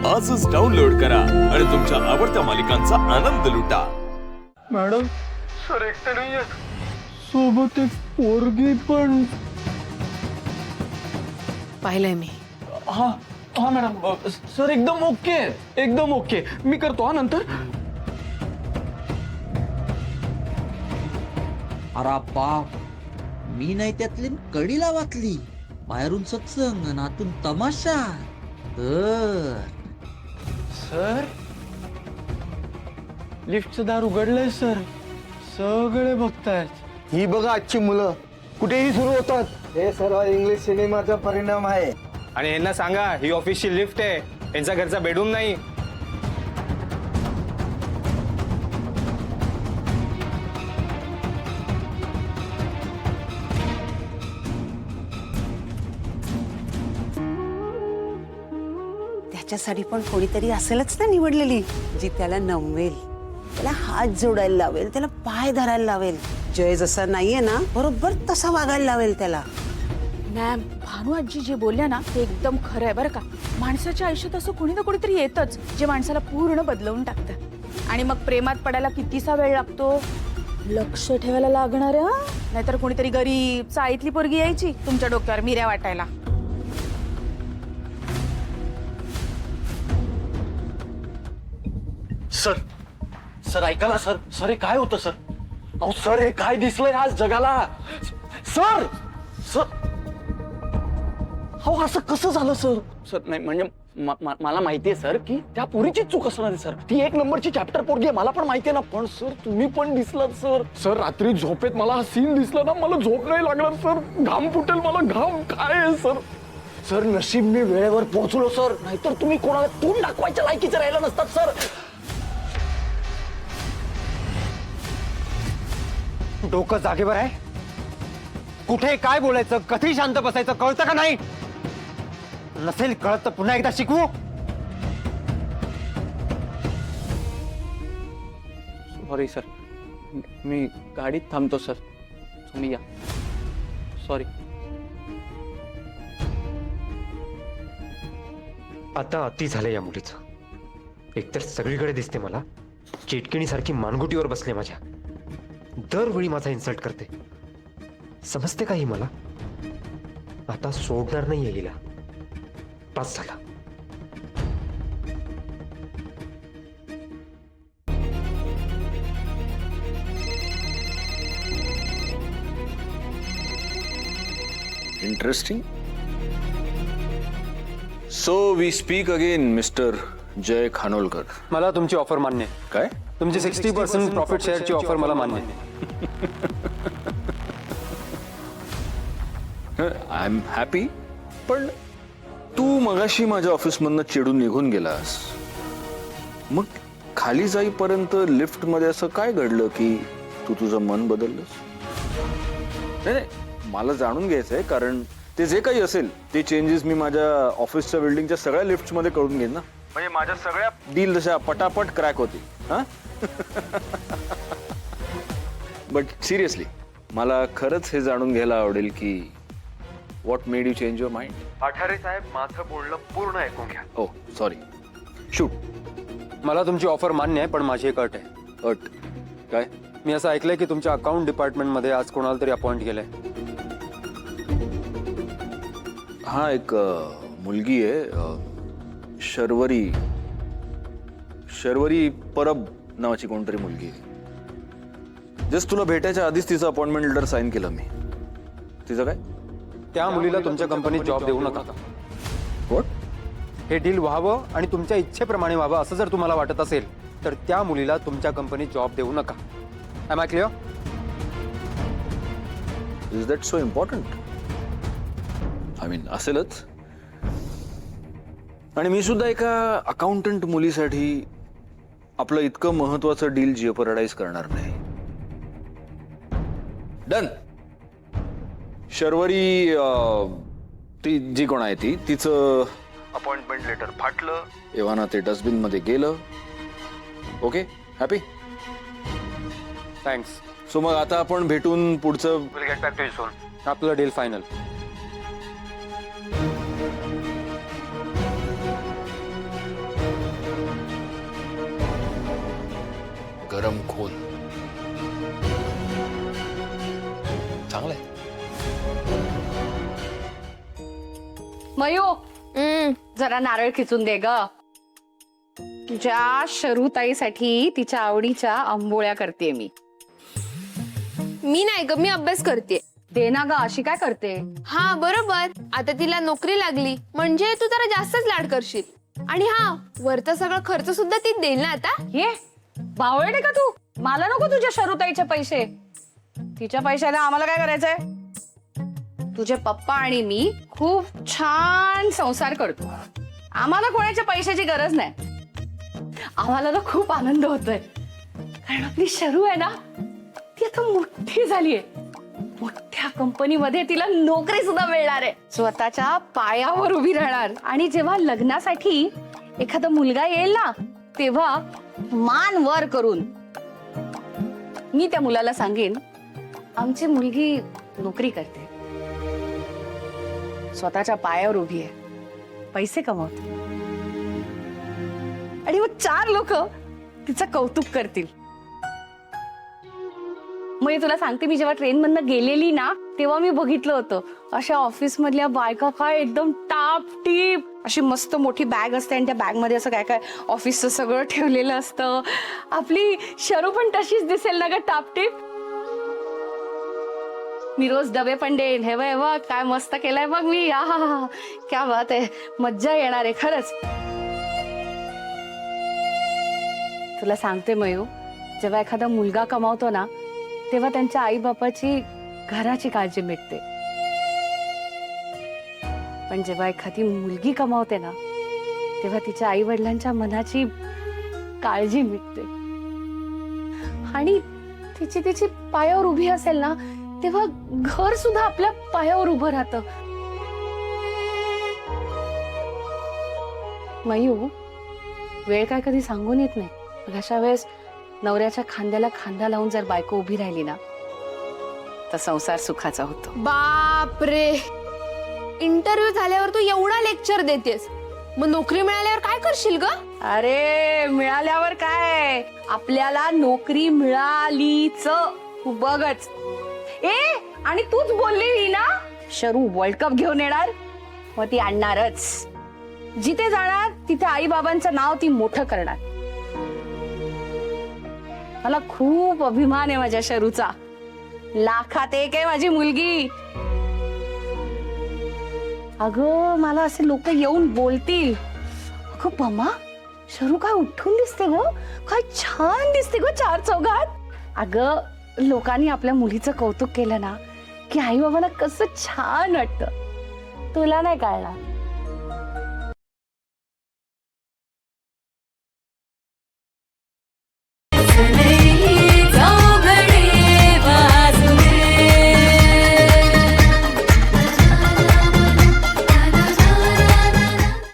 आजच डाउनलोड करा आणि तुमच्या आवडत्या मालिकांचा आनंद लुटा। मॅडम सर एकटे नाहीये, सोबत एक पोरगी पण। पाहिलंय मी। हा हा मॅडम, सर एकदम ओके, एकदम ओके। मी करतो हा नंतर। अरे बाप, मी नाही त्यातली कडीला वाचली। बाहेरून सत्संग आणि आतून तमाशा। सर लिफ्टचं दार उघडलंय सर, सगळे बघतायत। ही बघा आजची मुलं कुठेही सुरू होतात। हे सर्व इंग्लिश सिनेमाचा परिणाम आहे। आणि यांना सांगा ही ऑफिसची लिफ्ट आहे, यांचा घरचा बेडरूम नाही। त्याच्यासाठी पण कोणीतरी असेलच ना निवडलेली, जी त्याला नमवेल, त्याला हात जोडायला लावेल, त्याला पाय धरायला लावेल। जय जसा नाहीये ना, बरोबर तसा वागायला लावेल त्याला। मॅम, भानू आजी जे बोलल्या ना ते एकदम खरं आहे बरं का। माणसाच्या आयुष्यात असं कोणी ना कोणीतरी येतच जे माणसाला पूर्ण बदलवून टाकतं। आणि मग प्रेमात पडायला कितीसा वेळ लागतो, लक्ष ठेवायला लागणार। नाहीतर कोणीतरी गरीब चाळीतली पोरगी यायची तुमच्या डोक्यावर मिऱ्या वाटायला। सर सर ऐका ना सर, सर हे काय होतं सर? अहो सर हे काय दिसलंय आज जगाला? सर सर हो असं कसं झालं सर? सर नाही म्हणजे मला माहितीये सर की त्या पोरीची चूक असणार आहे सर। ती एक नंबरची चॅप्टर पोरगी आहे, मला पण माहितीये ना। पण सर तुम्ही पण दिसलात सर। सर रात्री झोपेत मला हा सीन दिसला ना, मला झोप नाही लागणार सर। घाम फुटेल मला, घाम काय आहे सर? सर नशीब मी वेळेवर पोहोचलो सर, नाहीतर तुम्ही कोणाला तोंड दाखवायच्या लायकीचे राहिला नसतात सर। डोकं जागेवर आहे? कुठे काय बोलायचं, कधी शांत बसायचं कळतं का नाही? नसेल कळत तर पुन्हा एकदा शिकवू? सॉरी सर, मी गाडीत थांबतो सर, तुम्ही या। सॉरी। आता अति झालं या मुलीचं। एकतर सगळीकडे दिसते मला, चिटकिणीसारखी मानगुटीवर बसले माझ्या। दरवेळी माझा इन्सल्ट करते, समजते का ही मला? आता सोडणार नाही हिला, पास झाला। Interesting. So we speak again mister Jay Khanolkar. मला तुमची ऑफर मान्य आहे। काय? तुमची 60% प्रॉफिट शेअरची ऑफर मला मान्य आहे। I am happy. पण तू मगाशी माझ्या ऑफिसमधनं चिडून निघून गेलास, मग खाली जाईपर्यंत लिफ्ट मध्ये असं काय घडलं की तू तुझं मन बदललंस? नाही नाही, मला जाणून घ्यायचंय, कारण ते जे काही असेल ते चेंजेस मी माझ्या ऑफिसच्या बिल्डिंगच्या सगळ्या लिफ्ट्स मध्ये करून घेईन ना। म्हणजे माझ्या सगळ्या डील जशा पटापट क्रॅक होती। हा बट सिरियसली मला खरंच हे जाणून घ्यायला आवडेल की what made you change your mind? Athare साहेब, माझं बोलणं पूर्ण ऐकून घ्या। Oh sorry, shoot. मला तुमची ऑफर मान्य आहे, पण माझी एक अट आहे। अट काय? मी असं ऐकलंय की तुमच्या अकाउंट डिपार्टमेंटमध्ये आज कोणाला तरी अपॉइंट केलंय। हा, एक मुलगी आहे, शर्वरी परब नावाची कोणतरी मुलगी आहे। जस्ट तुला भेटायच्या आधीच तिचं अपॉइंटमेंट लेटर साइन केलं मी। तिचं काय? त्या मुलीला तुमच्या कंपनीत जॉब देऊ नका। व्हॉट? हे डील व्हावं आणि तुमच्या इच्छेप्रमाणे व्हावं असं जर तुम्हाला वाटत असेल तर त्या मुलीला तुमच्या कंपनीत जॉब देऊ नका। Am I clear? Is that so important? I mean असेलच, आणि मी सुद्धा एका अकाउंटंट मुलीसाठी आपलं इतकं महत्वाचं डील जिओपराडाइज करणार नाही। डन। शर्वरी ती जी कोण आहे तिचं अपॉइंटमेंट लेटर फाटलं, एव्हाना ते डस्टबिन मध्ये गेलं। Okay, happy? थँक्स। सो मग आता आपण भेटून पुढचं will get back to you soon. आपलं डील फायनल। जरा नारळ खिचून दे ग. तुझ्या शरूताईसाठी तिच्या आवडीच्या आंबोळ्या करते मी. मी नाही ग, मी अभ्यास करते. दे ना ग, अशी काय करते? हा बरोबर, आता तिला नोकरी लागली म्हणजे तू जरा जास्तच लाड करशील. आणि हा, वरचा सगळा खर्च सुद्धा ती देईल ना आता. ये बावळटे का तू? मला नको तुझ्या शरूताईचे पैसे. तिच्या पैशाला आम्हाला काय करायचंय? तुझे पप्पा आणि मी खूप छान संसार करतो. आम्हाला कोणाच्या पैशाची गरज नाही. आम्हाला ना खूप आनंद होतोय कारण आपली शरू आहे ना, ती आता मोठी झालीये. मोठ्या कंपनीमध्ये तिला नोकरी सुद्धा मिळणार आहे. स्वतःच्या पायावर उभी राहणार. आणि जेव्हा लग्नासाठी एखादा मुलगा येईल ना, तेव्हा मान वर करून मी त्या मुलाला सांगेन, आमची मुलगी नोकरी करते, स्वतःच्या पायावर उभी आहे, पैसे कमवते. आणि मग 4 लोक तिचं कौतुक करतील. मग तुला सांगते, मी जेव्हा ट्रेन मधनं गेलेली ना, तेव्हा मी बघितलं होतं अशा ऑफिस मधल्या बायका काय एकदम टाप टीप, अशी मस्त मोठी बॅग असते आणि त्या बॅग मध्ये असं काय काय ऑफिसचं सगळं ठेवलेलं असतं. आपली शरू पण तशीच दिसेल ना ग, टापटीप. मी रोज डबे पण देईन. हे बघ काय मस्त केलंय बघ मी. हा, क्या बात आहे, मज्जा येणार आहे खरंच. तुला सांगते मयू, जेव्हा एखादा मुलगा कमावतो ना, तेव्हा त्यांच्या आई बापाची घराची काळजी मिटते. पण जेव्हा एखादी मुलगी कमावते ना, तेव्हा तिच्या आई वडिलांच्या मनाची काळजी मिटते. आणि तिची पायावर उभी असेल ना, तेव्हा घर सुद्धा आपल्या पायावर उभं राहतं. मयू, वेळ काय कधी सांगून येत नाही. अशा वेळेस नवऱ्याच्या खांद्याला खांदा लावून जर बायको उभी राहिली ना, तर संसार सुखाचा होतो. बाप रे, इंटरव्ह्यू झाल्यावर तू एवढा लेक्चर देतेस, मग नोकरी मिळाल्यावर काय करशील ग? अरे मिळाल्यावर काय, आपल्याला नोकरी मिळालीच बघच. आणि तूच बोलली ना, शरू वर्ल्ड कप घेऊन येणार, मग ती आणणारच. जिथे जाणार तिथे आई बाबांचं नाव ती मोठं करणार. मला खूप अभिमान आहे माझ्या शरूचा. लाखात एक आहे माझी मुलगी. अगं मला असे लोक येऊन बोलतील, अगं बमा शरू काय उठून दिसते ग, काय छान दिसते ग 4 चौघात. अगं लोकांनी आपल्या मुलीचं कौतुक केलं ना, की आई बाबांना कसं छान वाटतं. तुला नाही कळणार.